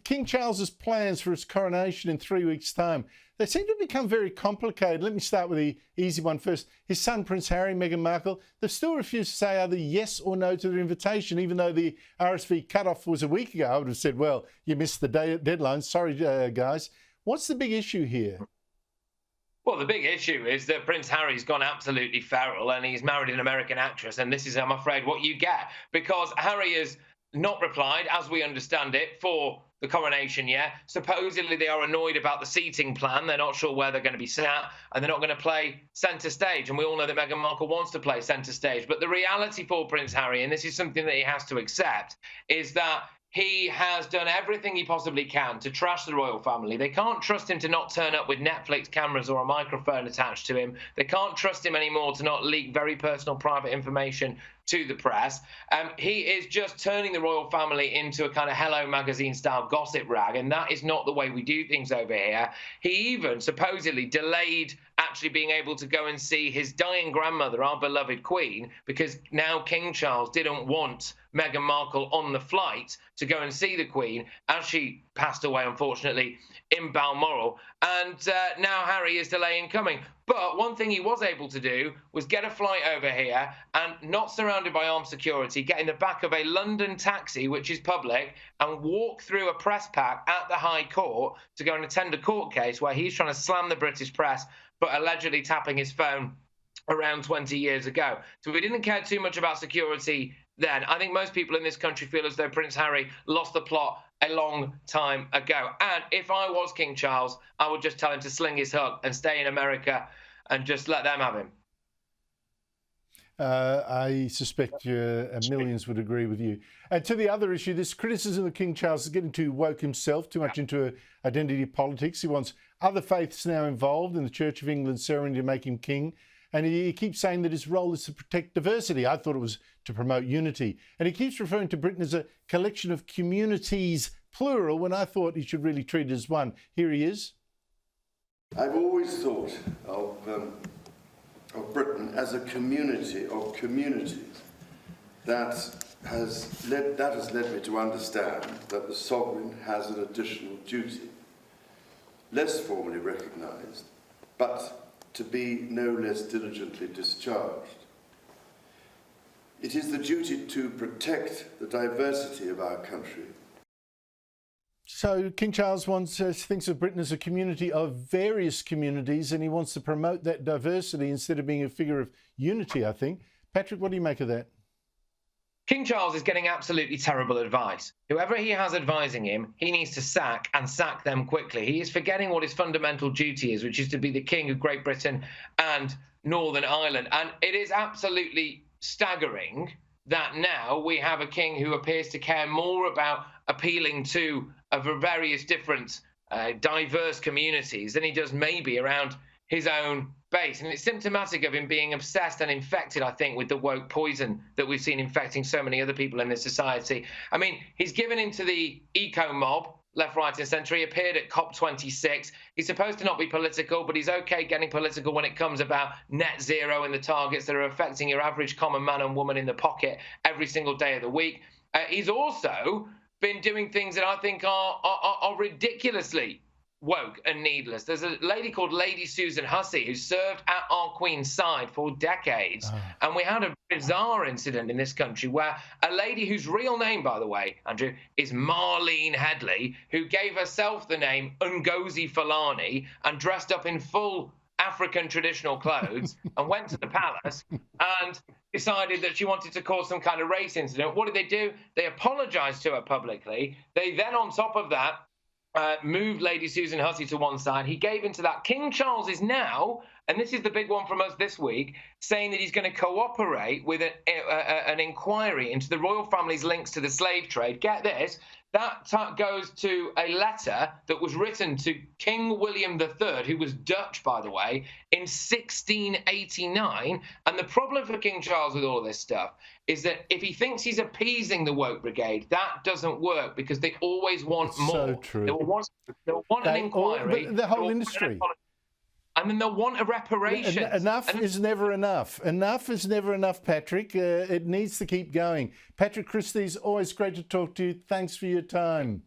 King Charles's plans for his coronation in 3 weeks' time, they seem to become very complicated. Let me start with the easy one first. His son, Prince Harry, Meghan Markle, they've still refused to say either yes or no to their invitation, even though the RSV cut-off was a week ago. I would have said, well, you missed the deadline. Sorry, guys. What's the big issue here? Well, the big issue is that Prince Harry's gone absolutely feral and he's married an American actress. And this is, I'm afraid, what you get, because Harry has not replied, as we understand it, for the coronation yet. Supposedly they are annoyed about the seating plan. They're not sure where they're going to be sat, and they're not going to play centre stage. And we all know that Meghan Markle wants to play centre stage. But the reality for Prince Harry, and this is something that he has to accept, is that he has done everything he possibly can to trash the royal family. They can't trust him to not turn up with Netflix cameras or a microphone attached to him. They can't trust him anymore to not leak very personal, private information to the press. He is just turning the royal family into a kind of Hello Magazine style gossip rag, and that is not the way we do things over here. He even supposedly delayed actually being able to go and see his dying grandmother, our beloved Queen, because now King Charles didn't want Meghan Markle on the flight to go and see the Queen, as she passed away, unfortunately, in Balmoral. And now Harry is delaying coming. But one thing he was able to do was get a flight over here and, not surrounded by armed security, get in the back of a London taxi, which is public, and walk through a press pack at the High Court to go and attend a court case where he's trying to slam the British press, but allegedly tapping his phone around 20 years ago. So we didn't care too much about security then. I think most people in this country feel as though Prince Harry lost the plot a long time ago. And if I was King Charles, I would just tell him to sling his hook and stay in America and just let them have him. I suspect millions would agree with you. And to the other issue, this criticism of King Charles is getting too woke himself, too much into identity politics. He wants other faiths now involved in the Church of England ceremony to make him king. And he keeps saying that his role is to protect diversity. I thought it was to promote unity. And he keeps referring to Britain as a collection of communities, plural, when I thought he should really treat it as one. Here he is. I've always thought of Britain as a community of communities. That has led me to understand that the sovereign has an additional duty, less formally recognised, but to be no less diligently discharged. It is the duty to protect the diversity of our country. So King Charles thinks of Britain as a community of various communities, and he wants to promote that diversity instead of being a figure of unity, I think. Patrick, what do you make of that? King Charles is getting absolutely terrible advice. Whoever he has advising him, he needs to sack, and sack them quickly. He is forgetting what his fundamental duty is, which is to be the King of Great Britain and Northern Ireland. And it is absolutely staggering that now we have a king who appears to care more about appealing to various different diverse communities than he does maybe around his own base. And it's symptomatic of him being obsessed and infected, I think, with the woke poison that we've seen infecting so many other people in this society. I mean, he's given into the eco mob, left, right and centre. He appeared at COP26. He's supposed to not be political, but he's okay getting political when it comes about net zero and the targets that are affecting your average common man and woman in the pocket every single day of the week. He's also been doing things that I think are ridiculously woke and needless. There's a lady called Lady Susan Hussey who served at our Queen's side for decades. And we had a bizarre incident in this country where a lady whose real name, by the way, Andrew, is Marlene Headley, who gave herself the name Ngozi Fulani and dressed up in full African traditional clothes and went to the palace and decided that she wanted to cause some kind of race incident. What did they do? They apologized to her publicly. They then, on top of that, moved Lady Susan Hussey to one side. He gave into that. King Charles is now, and this is the big one from us this week, saying that he's going to cooperate with an inquiry into the royal family's links to the slave trade. Get this. That goes to a letter that was written to King William III, who was Dutch, by the way, in 1689. And the problem for King Charles with all of this stuff is that if he thinks he's appeasing the woke brigade, that doesn't work because they always want more. So true. They'll want an inquiry. The whole industry. And then they'll want a reparation. Enough is never enough. Enough is never enough, Patrick. It needs to keep going. Patrick Christys, always great to talk to you. Thanks for your time.